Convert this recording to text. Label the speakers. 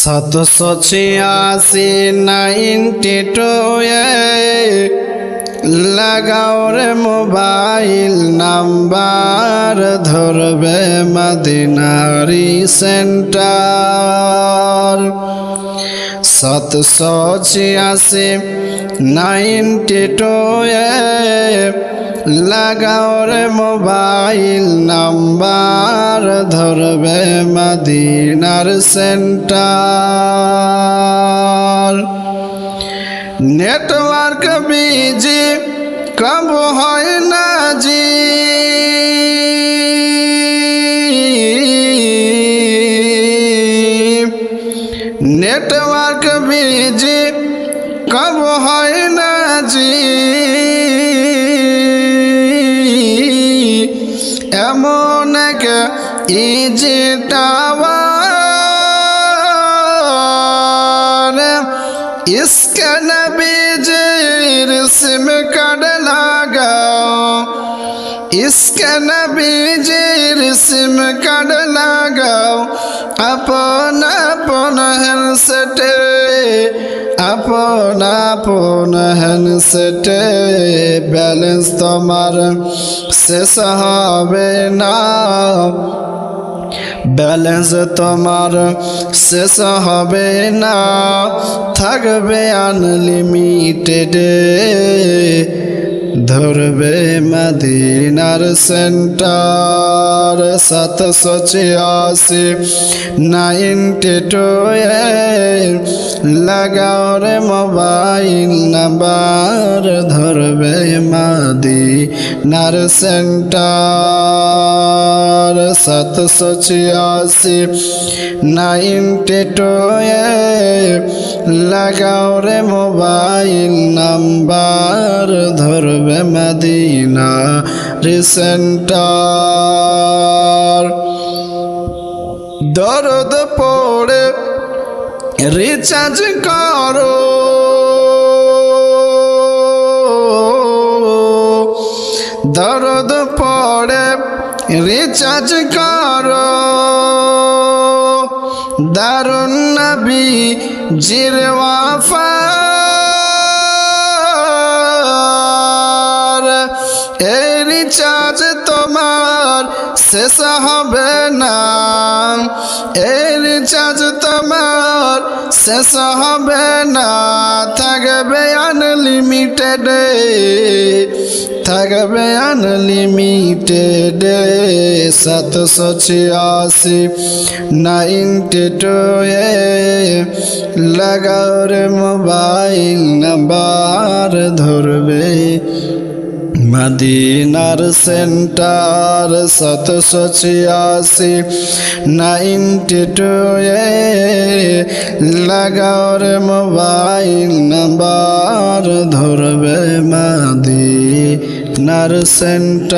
Speaker 1: 786 লাগাও রে mobile number ধরবে মদিনারি সেন্টার 786 লাগাও রে মোবাইল নাম্বার ধরবে মদিনার সেন্টার নেটওয়ার্ক বিজি কম হয় না জি নেটওয়ার্ক বিজি কম হয় না জি এমন এক ইজি টাওয়ার इसके नबीजीर सिम कार्ड लगाओ इसके नबीजीर सिम कार्ड लगाओ अपना अपन हैंडसेटे बैलेंस तुम्हारा शेष হবে না ব্যালেন্স তোমার শেষ হবে না থাকবে আনলিমিটেড ধরবে মদিনার সেন্টার 786 লাগাও রে মোবাইল নাম্বার ধরবে মদিনার সেন্টার 786 লাগাও রে মোবাইল নাম্বার ধরবে মদিনার সেন্টার দরদ পড়ে রিচার্জ করো দরদ পড়ে রিচার্জ করো দারুন নবী জির ওয়াফা এই রিচার্জ তোমার শেষ হবে না এই রিচার্জ তোমার শেষ হবে না থাকবে আনলিমিটেড 786 লাগাও রে মোবাইল নাম্বার ধরবে মদিনার সেন্টার 786 লাগাও রে মোবাইল নাম্বার ধরবে মদিনার সেন্টার